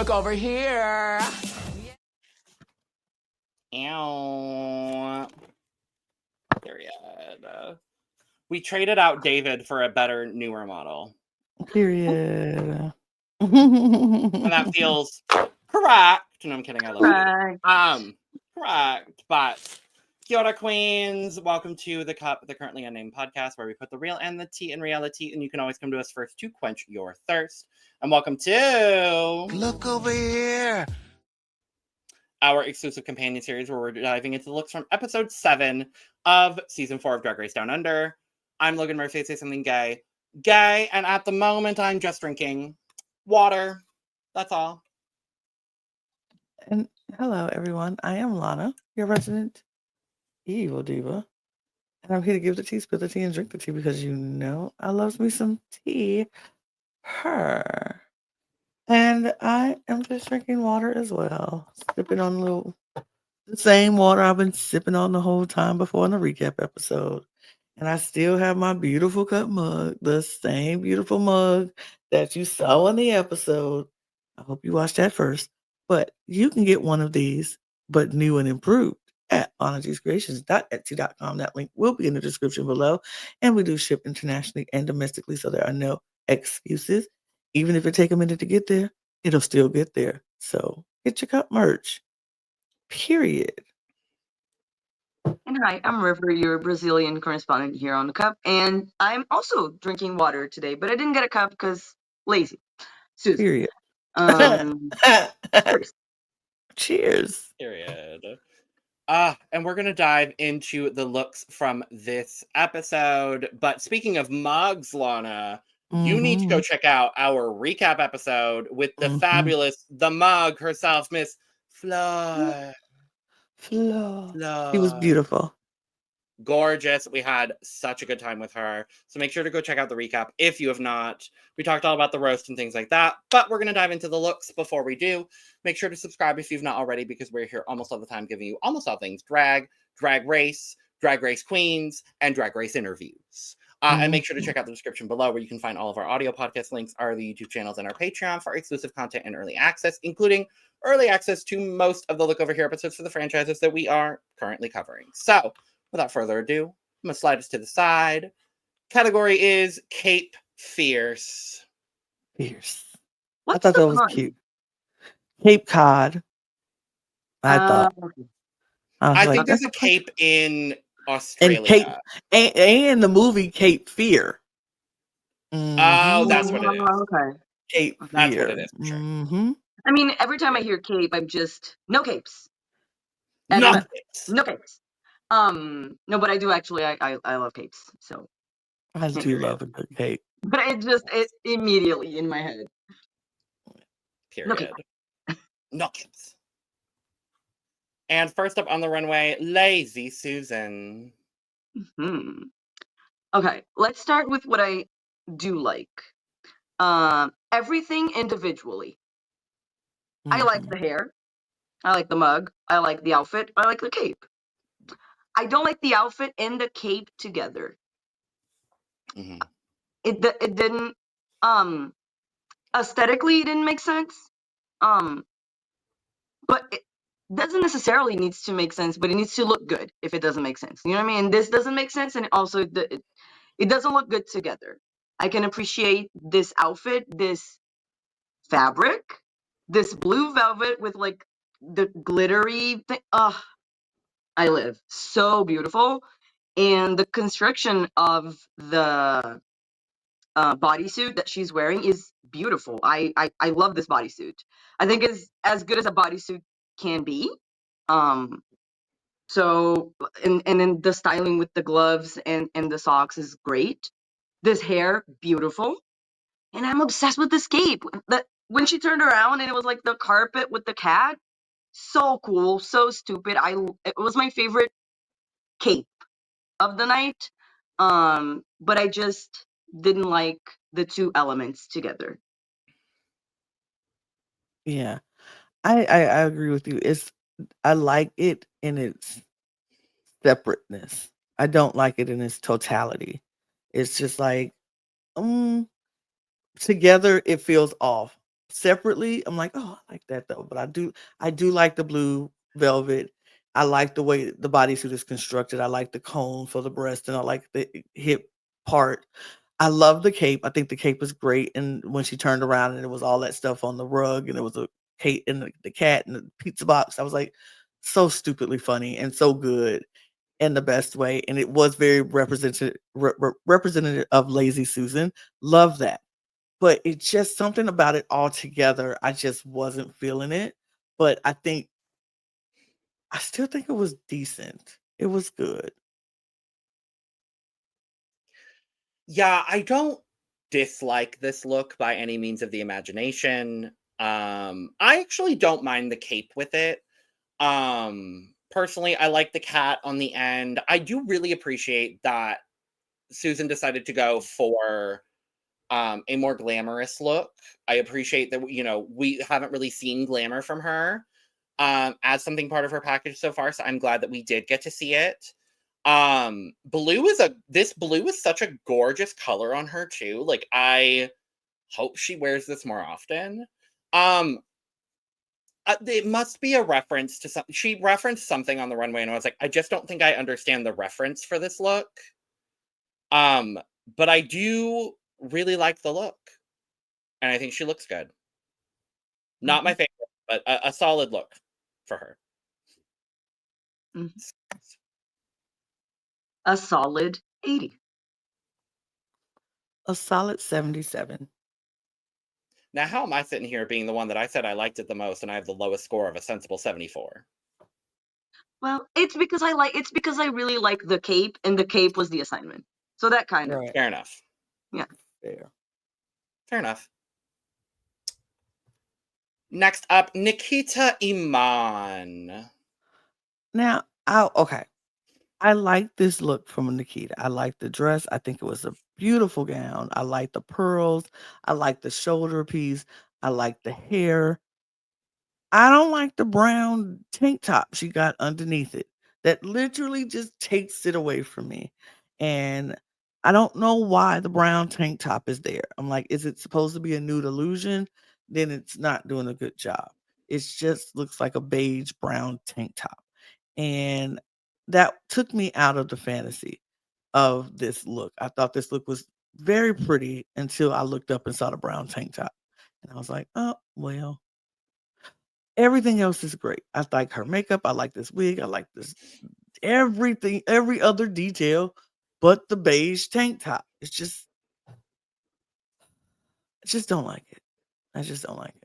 Look over here. Ew. Period. We traded out David for a better, newer model. Period. And that feels correct. No, I'm kidding. I love you. Correct. But kia ora, queens. Welcome to the Currently Unnamed Podcast, where we put the real and the tea in reality. And you can always come to us first to quench your thirst. And welcome to Look over here. our exclusive companion series, where we're diving into the looks from episode 7 of season 4 of Drag Race Down Under. I'm Logan Murphy. Say something gay. Gay, and at the moment, I'm just drinking water. That's all. And hello, everyone. I am Lana, your resident evil diva. And I'm here to give the tea, spill the tea, and drink the tea because you know I love me some tea. Her. And I am just drinking water as well. Sipping on the same water I've been sipping on the whole time before in the recap episode. And I still have my beautiful cup mug, the same beautiful mug that you saw in the episode. I hope you watched that first. But you can get one of these, but new and improved, at LanaG'sCreations.etsy.com. That link will be in the description below. And we do ship internationally and domestically, so there are no excuses. Even if it take a minute to get there, it'll still get there. So get your cup merch. Period. And hi, I'm River, your Brazilian correspondent here on the cup. And I'm also drinking water today, but I didn't get a cup because lazy. Susan. Period. Cheers. Period. And we're going to dive into the looks from this episode. But speaking of mugs, Lana, you need to go check out our recap episode with the fabulous, the mug herself, Miss Fleur. Fleur. She was beautiful. Gorgeous. We had such a good time with her. So make sure to go check out the recap if you have not. We talked all about the roast and things like that, but we're going to dive into the looks before we do. Make sure to subscribe if you've not already, because we're here almost all the time giving you almost all things drag, drag race queens, and drag race interviews. And make sure to check out the description below, where you can find all of our audio podcast links, our YouTube channels, and our Patreon for exclusive content and early access, including early access to most of the Look Over Here episodes for the franchises that we are currently covering. So, without further ado, I'm going to slide us to the side. Category is Cape Fierce. Fierce. What's I thought that was pun? cute. Cape Cod. I think there's a cape in Australia. And the movie Cape Fear. Oh, that's what it is. Okay. Cape Fear. That's what it is, for sure. I mean, every time I hear cape, I'm just, no capes. No capes. No capes. No, but I do actually, I love capes, so. I do love a good cape. But it's immediately in my head. Period. No capes. And first up on the runway, Lazy Susan. Okay, let's start with what I do like. Everything individually. I like the hair. I like the mug. I like the outfit. I like the cape. I don't like the outfit and the cape together. It didn't aesthetically it didn't make sense. But it doesn't necessarily needs to make sense, but it needs to look good if it doesn't make sense. You know what I mean? This doesn't make sense, and also it doesn't look good together. I can appreciate this outfit, this fabric, this blue velvet with like the glittery thing. I live. So beautiful. And the construction of the bodysuit that she's wearing is beautiful. I love this bodysuit. I think it's as good as a bodysuit can be. So and then the styling with the gloves and the socks is great. This hair, beautiful. And I'm obsessed with this cape. That when she turned around and it was like the carpet with the cat, so cool, so stupid. It was my favorite cape of the night. But I just didn't like the two elements together. Yeah. I agree with you. I like it in its separateness. I don't like it in its totality. It's just like together it feels off. separately, I'm like, oh, I like that though. But I do like the blue velvet. I like the way the bodysuit is constructed. I like the cone for the breast, and I like the hip part. I love the cape. I think the cape was great. And when she turned around and it was all that stuff on the rug, and it was a cape and the cat and the pizza box, I was like, so stupidly funny and so good in the best way. And it was very representative of Lazy Susan. Love that. But it's just something about it all together. I just wasn't feeling it. But I still think it was decent. It was good. Yeah, I don't dislike this look by any means of the imagination. I actually don't mind the cape with it. Personally, I like the cat on the end. I do really appreciate that Susan decided to go for a more glamorous look. I appreciate that, we haven't really seen glamour from her as something part of her package so far. So I'm glad that we did get to see it. This blue is such a gorgeous color on her too. Like, I hope she wears this more often. It must be a reference to something. She referenced something on the runway, and I was like, I just don't think I understand the reference for this look. But I do really like the look, and I think she looks good. Not my favorite, but a solid look for her. Mhm. A solid 80. A solid 77. Now, how am I sitting here being the one that I said I liked it the most, and I have the lowest score of a sensible 74? Well, it's because I really like the cape, and the cape was the assignment. So that kind of. Right. Fair enough. Yeah. Fair. Fair enough. Next up, Nikita Iman. Now, okay. I like this look from Nikita. I like the dress. I think it was a beautiful gown. I like the pearls. I like the shoulder piece. I like the hair. I don't like the brown tank top she got underneath it. That literally just takes it away from me. And I don't know why the brown tank top is there. I'm like, is it supposed to be a nude illusion? Then it's not doing a good job. It just looks like a beige brown tank top. And that took me out of the fantasy of this look. I thought this look was very pretty until I looked up and saw the brown tank top. And I was like, oh, well, everything else is great. I like her makeup. I like this wig. I like this everything, every other detail but the beige tank top. I just don't like it. I just don't like it.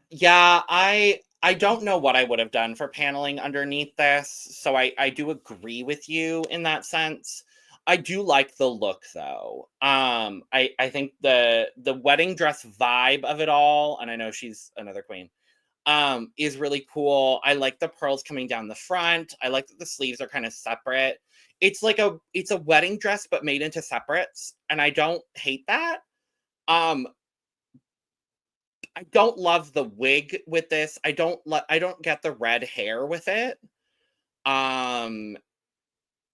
Yeah, I don't know what I would have done for paneling underneath this, so I do agree with you in that sense. I do like the look though. I think the wedding dress vibe of it all, and I know she's another queen, is really cool. I like the pearls coming down the front. I like that the sleeves are kind of separate. It's a wedding dress but made into separates, and I don't hate that. I don't love the wig with this. I don't get the red hair with it. And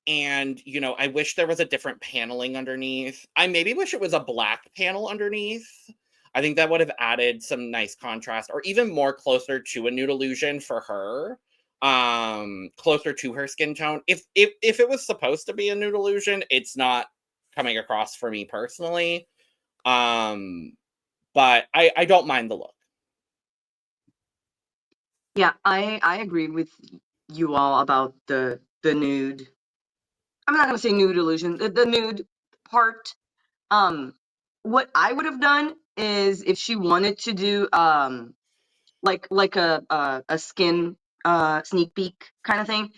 I wish there was a different paneling underneath. I maybe wish it was a black panel underneath. I think that would have added some nice contrast, or even more closer to a nude illusion for her. Closer to her skin tone. If it was supposed to be a nude illusion, it's not coming across for me personally. But I don't mind the look. Yeah, I agree with you all about the nude. I'm not gonna say nude illusion. The nude part. What I would have done is, if she wanted to do like a skin sneak peek kind of thing,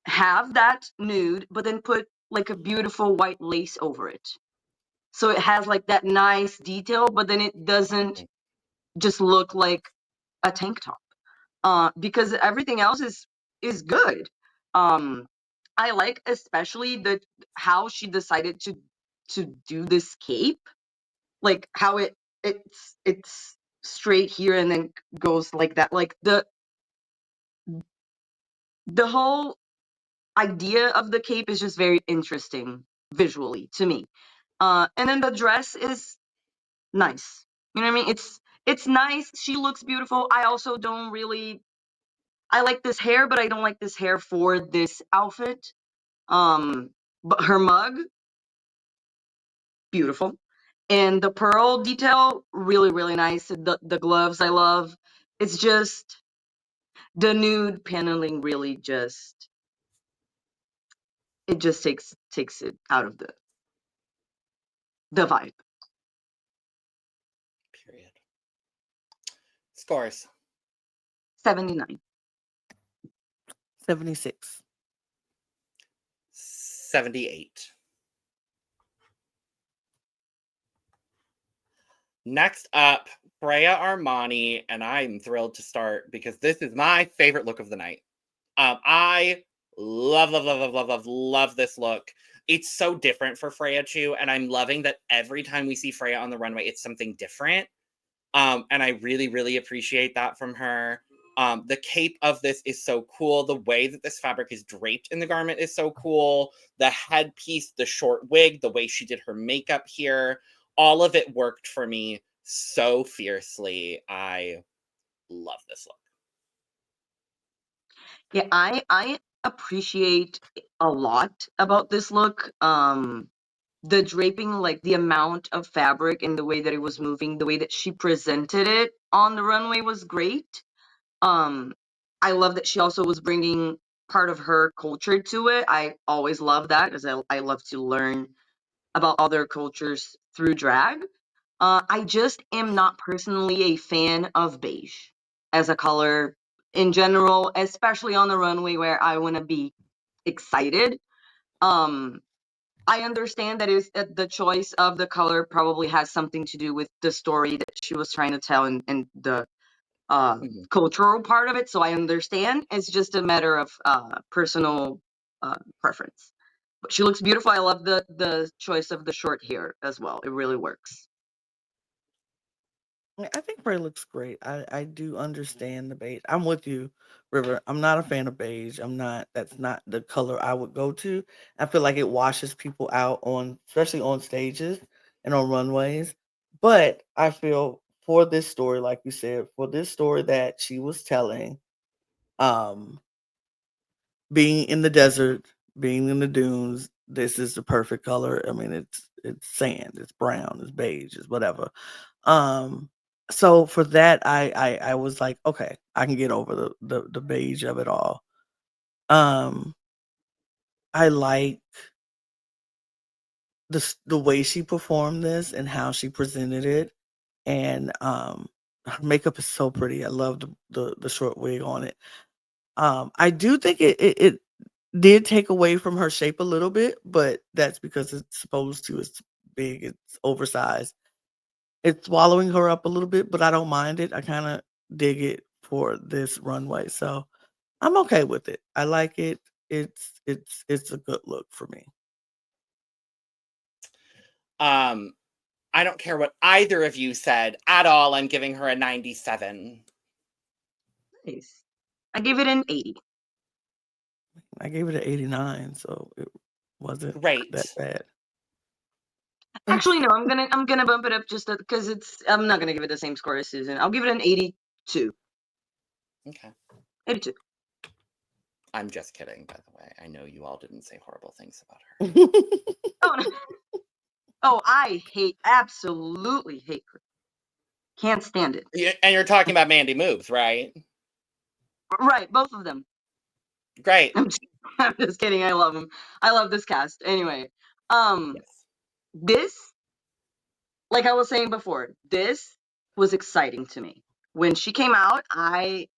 have that nude, but then put like a beautiful white lace over it. So it has like that nice detail, but then it doesn't just look like a tank top. Because everything else is good. I like especially how she decided to do this cape, like how it's straight here and then goes like that. Like the whole idea of the cape is just very interesting visually to me. And then the dress is nice. You know what I mean? It's nice. She looks beautiful. I also don't really. I like this hair, but I don't like this hair for this outfit. But her mug, beautiful. And the pearl detail, really, really nice. The gloves I love. It's just the nude paneling really just it just takes it out of the vibe. Period. Scores. 79. 76. 78. Next up, Freya Armani, and I'm thrilled to start because this is my favorite look of the night. I love this look. It's so different for Freya too, and I'm loving that every time we see Freya on the runway, it's something different. And I really, really appreciate that from her. The cape of this is so cool. The way that this fabric is draped in the garment is so cool. The headpiece, the short wig, the way she did her makeup here, all of it worked for me so fiercely. I love this look. Yeah, I appreciate a lot about this look. The draping, like the amount of fabric and the way that it was moving, the way that she presented it on the runway was great. I love that she also was bringing part of her culture to it. I always love that because I love to learn about other cultures through drag. I just am not personally a fan of beige as a color in general, especially on the runway where I want to be excited. Um, I understand that the choice of the color probably has something to do with the story that she was trying to tell and the cultural part of it. So I understand. It's just a matter of personal preference. But she looks beautiful. I love the choice of the short hair as well. It really works. I think Bray looks great. I do understand the beige. I'm with you, River. I'm not a fan of beige. I'm not. That's not the color I would go to. I feel like it washes people out on, especially on stages and on runways. But I feel for this story, like you said, for this story that she was telling, um, being in the desert, being in the dunes, this is the perfect color. I mean, it's sand, it's brown, it's beige, it's whatever. Um, so for that, I was like, okay, I can get over the beige of it all. Um, I like the way she performed this and how she presented it, and her makeup is so pretty. I love the short wig on it. I do think it did take away from her shape a little bit, but that's because it's supposed to. It's big, it's oversized. It's swallowing her up a little bit, but I don't mind it. I kinda dig it for this runway, so I'm okay with it. I like it. It's a good look for me. Um, I don't care what either of you said at all. I'm giving her a 97. Nice. I gave it an 80. I gave it an 89, so it wasn't that Great. bad. Actually, no, I'm gonna bump it up just because I'm not gonna give it the same score as Susan. I'll give it an 82. Okay. 82. I'm just kidding, by the way. I know you all didn't say horrible things about her. Oh, no. Oh, I absolutely hate her. Can't stand it. And you're talking about Mandy Moobs, right? Right, both of them. Great. I'm just kidding. I love them. I love this cast. Anyway, Yes. this, like I was saying before, this was exciting to me. When she came out, I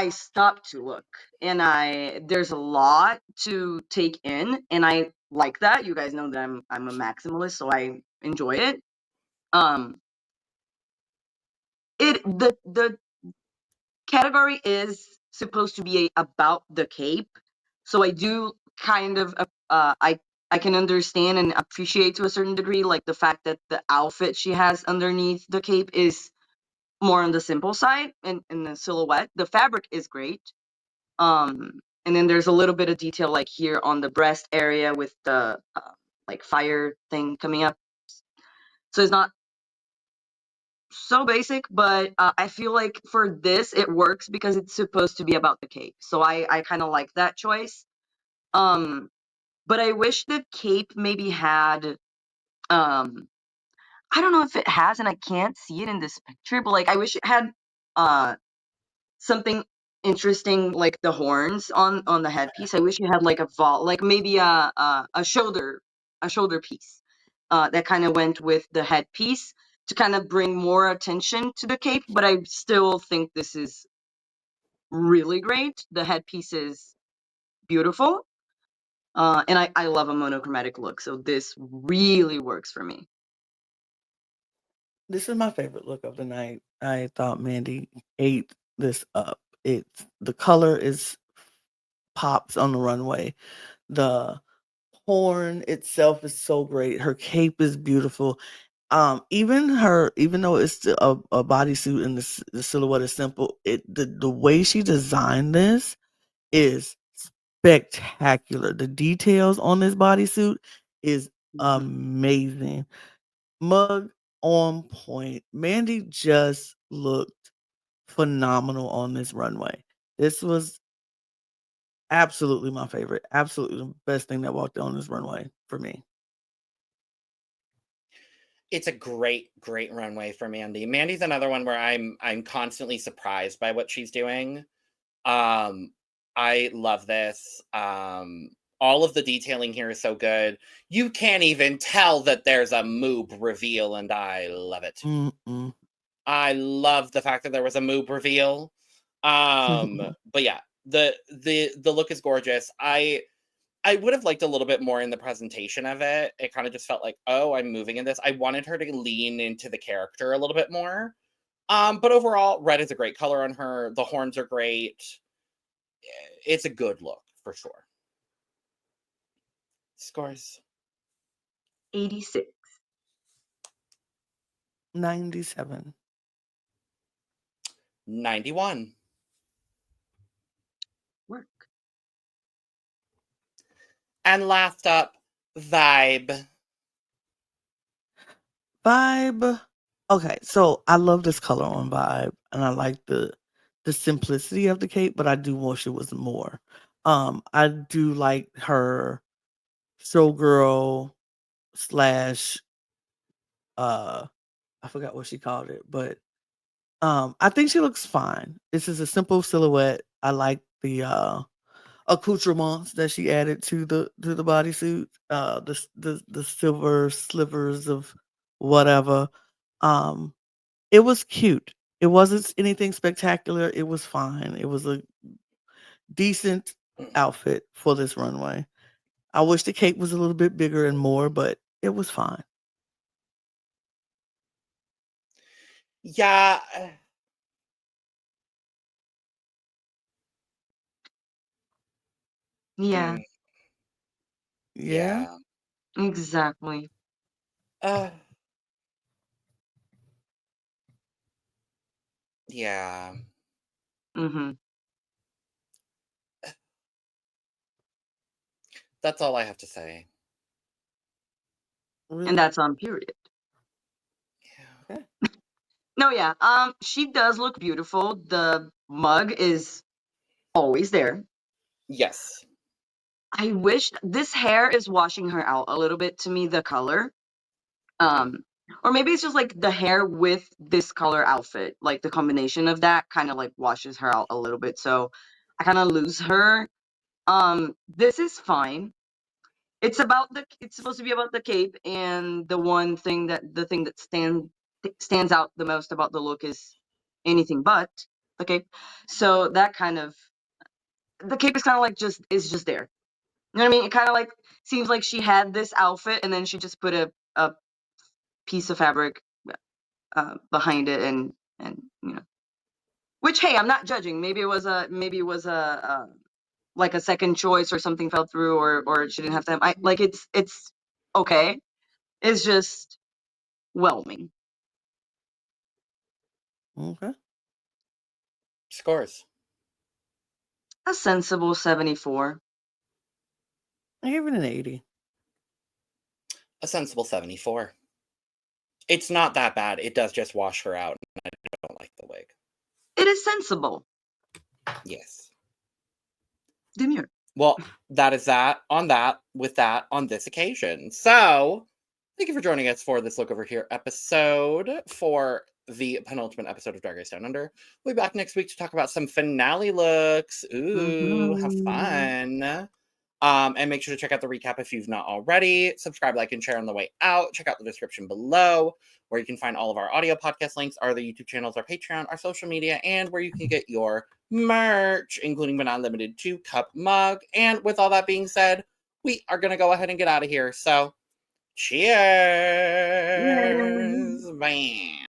stopped to look, and there's a lot to take in, and I like that. You guys know that I'm a maximalist, so I enjoy it. Um, the category is supposed to be about the cape, so I do kind of I can understand and appreciate to a certain degree, like the fact that the outfit she has underneath the cape is more on the simple side, and in the silhouette, the fabric is great. And then there's a little bit of detail like here on the breast area with the like fire thing coming up. So it's not so basic, but I feel like for this it works because it's supposed to be about the cape. So I kind of like that choice. But I wish the cape maybe had I don't know if it has, and I can't see it in this picture, but like I wish it had uh something interesting like the horns on the headpiece. I wish it had like a vault, like maybe a shoulder piece that kind of went with the headpiece to kind of bring more attention to the cape. But I still think this is really great. The headpiece is beautiful, and I love a monochromatic look, so this really works for me. This is my favorite look of the night. I thought Mandy ate this up. It's the color is pops on the runway. The horn itself is so great. Her cape is beautiful. Even though it's still a bodysuit and the silhouette is simple, the way she designed this is spectacular. The details on this bodysuit is amazing. Mug on point. Mandy just looked phenomenal on this runway. This was absolutely my favorite. Absolutely the best thing that walked on this runway for me. It's a great runway for Mandy. Mandy's another one where I'm constantly surprised by what she's doing. I love this. All of the detailing here is so good. You can't even tell that there's a moob reveal, and I love it. Mm-mm. I love the fact that there was a moob reveal. But yeah, the look is gorgeous. I would have liked a little bit more in the presentation of it. It kind of just felt like, oh, I'm moving in this. I wanted her to lean into the character a little bit more. But overall, red is a great color on her. The horns are great. It's a good look for sure. Scores 86. 97. 91. Work. And last up, Vybe. Vybe. Okay, so I love this color on Vybe, and I like the simplicity of the cape, but I do wish it was more. I do like her showgirl slash I forgot what she called it, but I think she looks fine. This is a simple silhouette. I like the accoutrements that she added to the bodysuit. The silver slivers of whatever. Um, it was cute. It wasn't anything spectacular. It was fine. It was a decent outfit for this runway. I wish the cape was a little bit bigger and more, but it was fine. Yeah. Yeah, Yeah. Yeah. exactly. Uh, yeah. Hmm. That's all I have to say. And Really? that's on period. Yeah. Okay. No, yeah. She does look beautiful. The mug is always there. Yes. I wish this hair is washing her out a little bit to me, the color. Um, or maybe it's just like the hair with this color outfit, like the combination of that kind of like washes her out a little bit. So I kind of lose her. This is fine. It's supposed to be about the cape, and the thing that stands out the most about the look is anything but the cape. So that kind of the cape is kind of like just there. You know what I mean? It kind of like seems like she had this outfit and then she just put a piece of fabric behind it, and you know, which, hey, I'm not judging. Maybe it was a like a second choice, or something fell through, or she didn't have time. I like it's okay. It's just whelming. Okay. Scores. A sensible 74. I give it an 80. A sensible 74. It's not that bad. It does just wash her out, and I don't like the wig. It is sensible. Yes. Demure. Well, that is that on this occasion. So, thank you for joining us for this Look Over Here episode for the penultimate episode of Drag Race Down Under. We'll be back next week to talk about some finale looks. Ooh, have fun. And make sure to check out the recap if you've not already. Subscribe, like, and share on the way out. Check out the description below, where you can find all of our audio podcast links, our other YouTube channels, our Patreon, our social media, and where you can get your merch, including but not limited to cup mug. And with all that being said, we are going to go ahead and get out of here. So, cheers. Bam.